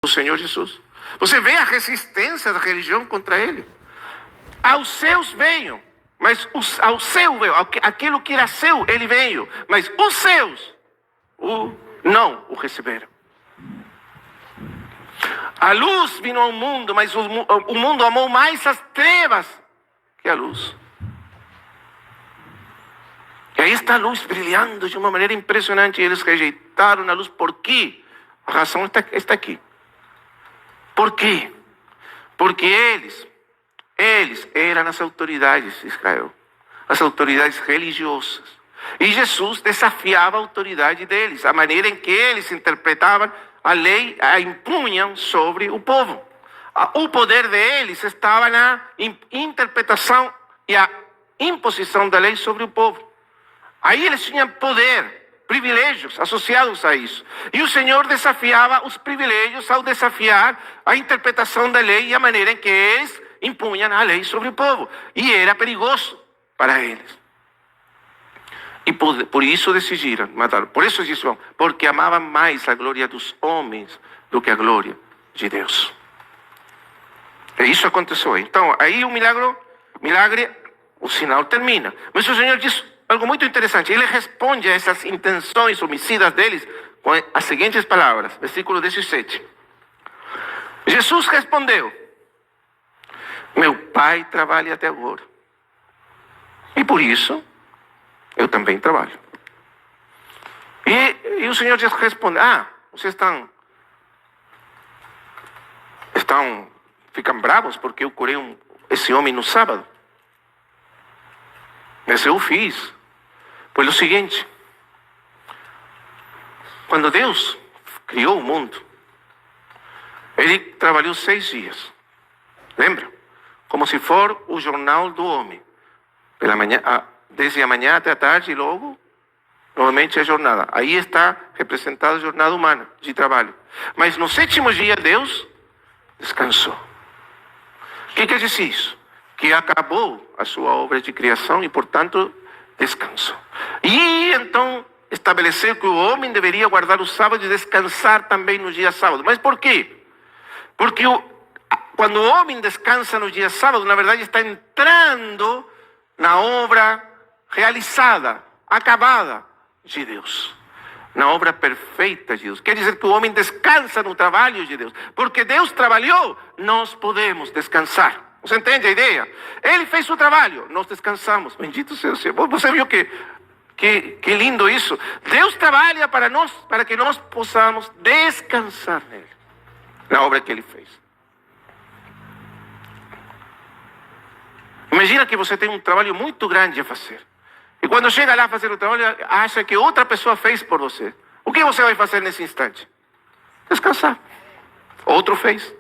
o Senhor Jesus. Você vê a resistência da religião contra ele. Aos seus veio, mas ao seu veio, aquilo que era seu, ele veio, mas os seus não o receberam. A luz vino ao mundo, mas o mundo amou mais as trevas que a luz. E aí está a luz brilhando de uma maneira impressionante. E eles rejeitaram a luz. Por quê? A razão está aqui. Por quê? Porque eles eram as autoridades de Israel, as autoridades religiosas. E Jesus desafiava a autoridade deles, a maneira em que eles interpretavam a lei, a impunham sobre o povo. O poder deles estava na interpretação e a imposição da lei sobre o povo. Aí eles tinham poder, privilégios associados a isso. E o Senhor desafiava os privilégios ao desafiar a interpretação da lei e a maneira em que eles impunham a lei sobre o povo. E era perigoso para eles. E por isso decidiram matar. Por isso disseram, porque amavam mais a glória dos homens do que a glória de Deus. E isso aconteceu. Então, aí o milagre, o sinal termina. Mas o Senhor diz algo muito interessante. Ele responde a essas intenções homicidas deles com as seguintes palavras. Versículo 17. Jesus respondeu: meu Pai trabalha até agora. E por isso, eu também trabalho. E o Senhor responde: vocês ficam bravos porque eu curei esse homem no sábado. Mas eu fiz. Foi o seguinte: quando Deus criou o mundo, Ele trabalhou 6 dias. Lembra? Como se for o jornal do homem. Pela manhã, desde a manhã até a tarde e logo, novamente a jornada. Aí está representada a jornada humana de trabalho. Mas no 7º dia, Deus descansou. O que quer dizer isso? Que acabou a sua obra de criação e, portanto, descansou. E então estabeleceu que o homem deveria guardar o sábado e descansar também no dia sábado. Mas por quê? Porque quando o homem descansa no dia sábado, na verdade está entrando na obra realizada, acabada de Deus. Na obra perfeita de Deus. Quer dizer que o homem descansa no trabalho de Deus. Porque Deus trabalhou, nós podemos descansar. Você entende a ideia? Ele fez o trabalho, nós descansamos. Bendito seja o Senhor. Você viu que lindo isso? Deus trabalha para nós, para que nós possamos descansar nele. Na obra que Ele fez. Imagina que você tem um trabalho muito grande a fazer. E quando chega lá a fazer o trabalho, acha que outra pessoa fez por você. O que você vai fazer nesse instante? Descansar. Outro fez.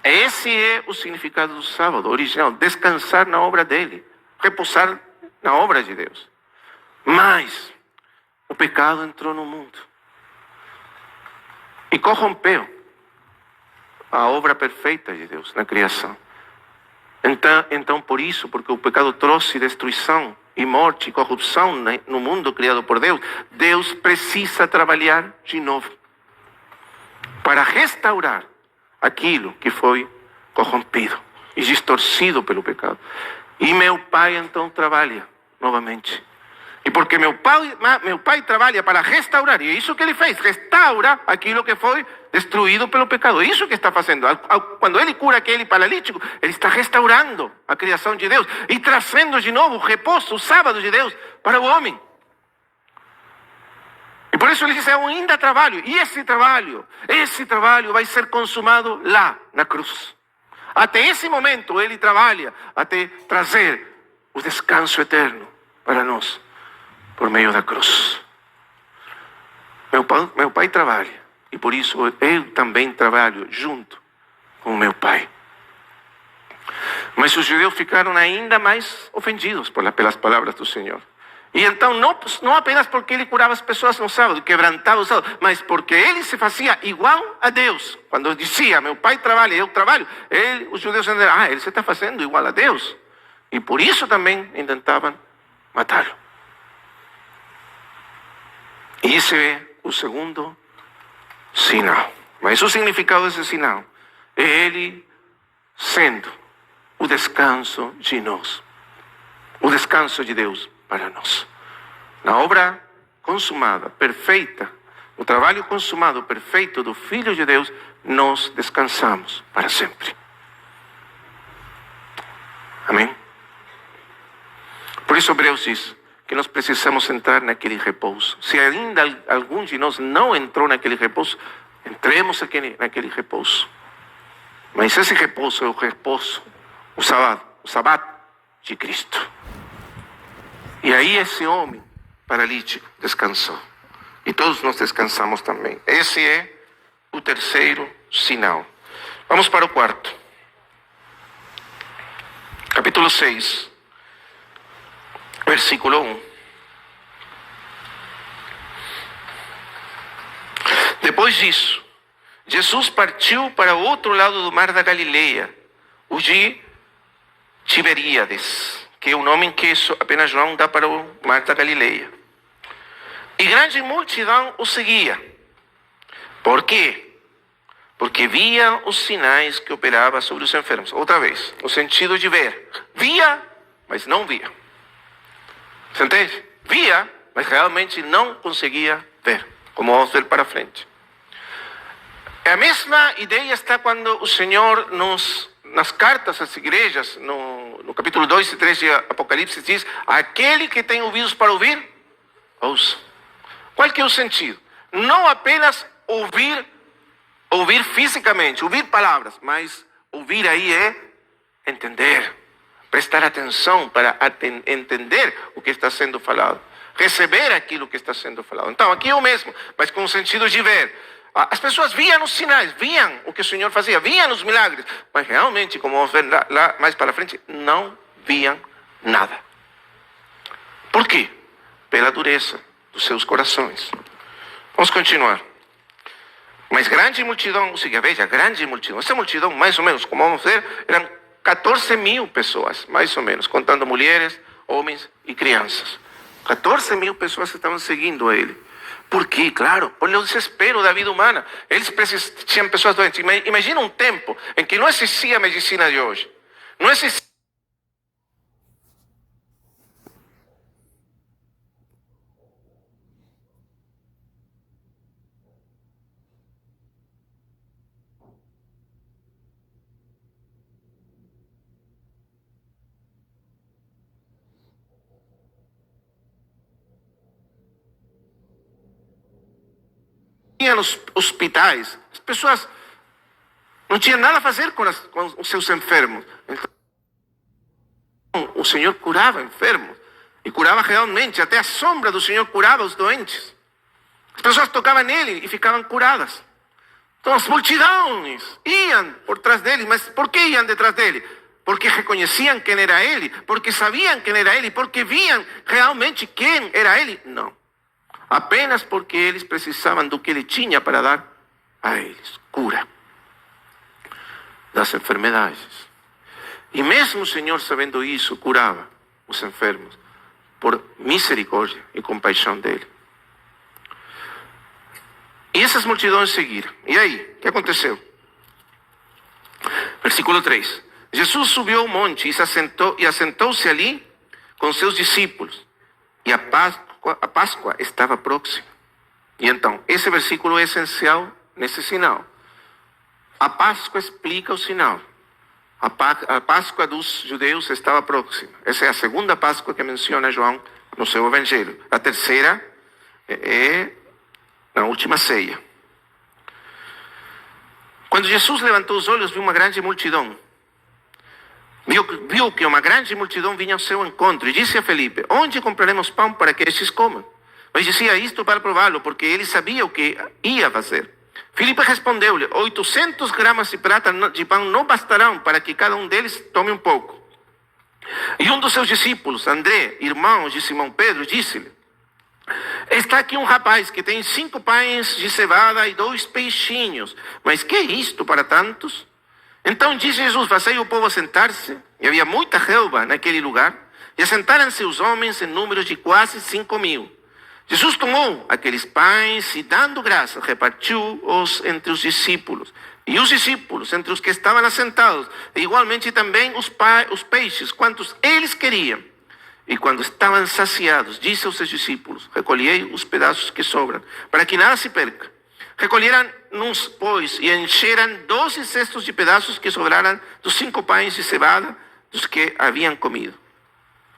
Esse é o significado do sábado original. Descansar na obra dele. Repousar na obra de Deus. Mas o pecado entrou no mundo. E corrompeu a obra perfeita de Deus na criação. Então, por isso, porque o pecado trouxe destruição e morte e corrupção no mundo criado por Deus, Deus precisa trabalhar de novo para restaurar aquilo que foi corrompido e distorcido pelo pecado. E meu Pai então trabalha novamente. E porque meu pai trabalha para restaurar, e é isso que Ele fez, restaura aquilo que foi destruído pelo pecado. É isso que está fazendo. Quando Ele cura aquele paralítico, Ele está restaurando a criação de Deus e trazendo de novo o repouso, o sábado de Deus para o homem. E por isso Ele diz, ainda trabalho. E esse trabalho vai ser consumado lá na cruz. Até esse momento Ele trabalha até trazer o descanso eterno para nós. Por meio da cruz. Meu pai trabalha. E por isso eu também trabalho junto com o meu Pai. Mas os judeus ficaram ainda mais ofendidos pelas palavras do Senhor. E então não apenas porque Ele curava as pessoas no sábado, quebrantava o sábado, mas porque Ele se fazia igual a Deus. Quando dizia, meu Pai trabalha, eu trabalho, os judeus entenderam, Ele se está fazendo igual a Deus. E por isso também intentavam matá-lo. E esse é o segundo sinal. Mas o significado desse sinal é Ele sendo o descanso de nós, o descanso de Deus para nós. Na obra consumada, perfeita, o trabalho consumado, perfeito do Filho de Deus, nós descansamos para sempre. Amém? Por isso Hebreus diz que nós precisamos entrar naquele repouso. Se ainda algum de nós não entrou naquele repouso, entremos naquele repouso. Mas esse repouso é o repouso, o sábado de Cristo. E aí esse homem paralítico descansou. E todos nós descansamos também. Esse é o terceiro sinal. Vamos para o quarto. Capítulo 6, versículo 1. Depois disso, Jesus partiu para o outro lado do mar da Galileia, o de Tiberíades, que é o nome que apenas João dá para o mar da Galileia. E grande multidão o seguia. Por quê? Porque via os sinais que operava sobre os enfermos. Outra vez, no sentido de ver. Via, mas não via. Você entende? Via, mas realmente não conseguia ver. Como vamos ver para frente. A mesma ideia está quando o Senhor nas cartas às igrejas, no capítulo 2 e 3 de Apocalipse, diz: aquele que tem ouvidos para ouvir, ouça. Qual que é o sentido? Não apenas ouvir fisicamente, ouvir palavras, mas ouvir aí é entender, prestar atenção para entender o que está sendo falado, receber aquilo que está sendo falado. Então, aqui é o mesmo, mas com o sentido de ver. As pessoas viam os sinais, viam o que o Senhor fazia, viam os milagres, mas realmente, como vamos ver lá mais para frente, não viam nada. Por quê? Pela dureza dos seus corações. Vamos continuar. Mas grande multidão, ou seja, veja, grande multidão. Essa multidão, mais ou menos, como vamos ver, eram 14.000 pessoas, mais ou menos, contando mulheres, homens e crianças. 14.000 pessoas estavam seguindo a ele. Por quê? Claro, por o desespero da vida humana. Eles tinham pessoas doentes. Imagina um tempo em que não existia a medicina de hoje. Não existia. Nos hospitais, as pessoas não tinham nada a fazer com os seus enfermos. Então, o Senhor curava enfermos e curava realmente, até a sombra do Senhor curava os doentes. As pessoas tocavam nele e ficavam curadas. Então as multidões iam por trás dele, mas por que iam detrás dele? Porque reconheciam quem era ele, porque sabiam quem era ele, porque viam realmente quem era ele? Não. Apenas porque eles precisavam do que ele tinha para dar a eles. Cura das enfermidades. E mesmo o Senhor, sabendo isso, curava os enfermos por misericórdia e compaixão dele. E essas multidões seguiram. E aí, o que aconteceu? Versículo 3. Jesus subiu ao monte e assentou-se ali com seus discípulos. E a Páscoa estava próxima. E então, esse versículo é essencial nesse sinal. A Páscoa explica o sinal. A Páscoa dos judeus estava próxima. Essa é a segunda Páscoa que menciona João no seu Evangelho. A terceira é na última ceia. Quando Jesus levantou os olhos, viu uma grande multidão. Viu que uma grande multidão vinha ao seu encontro e disse a Felipe: onde compraremos pão para que estes comam? Mas dizia isto para prová-lo, porque ele sabia o que ia fazer. Felipe respondeu-lhe: 800 gramas de prata de pão não bastarão para que cada um deles tome um pouco. E um dos seus discípulos, André, irmão de Simão Pedro, disse-lhe: está aqui um rapaz que tem 5 pães de cevada e 2 peixinhos. Mas que é isto para tantos? Então disse Jesus: fazei o povo sentar-se. E havia muita relva naquele lugar. E assentaram-se os homens em número de quase 5.000. Jesus tomou aqueles pães e, dando graças, repartiu-os entre os discípulos. E os discípulos, entre os que estavam assentados, e igualmente também os peixes, quantos eles queriam. E quando estavam saciados, disse aos seus discípulos: recolhei os pedaços que sobram, para que nada se perca. Recolheram-nos, pois, e encheram 12 cestos de pedaços que sobraram dos 5 pães de cevada dos que haviam comido.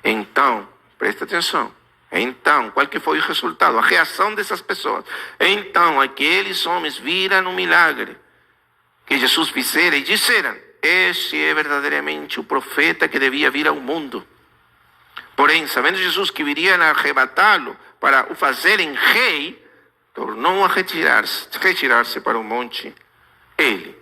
Então, presta atenção. Então, qual que foi o resultado? A reação dessas pessoas. Então, aqueles homens viram o milagre que Jesus fizera e disseram: este é verdadeiramente o profeta que devia vir ao mundo. Porém, sabendo Jesus que viriam a arrebatá-lo para o fazerem rei, tornou a retirar-se para o monte, ele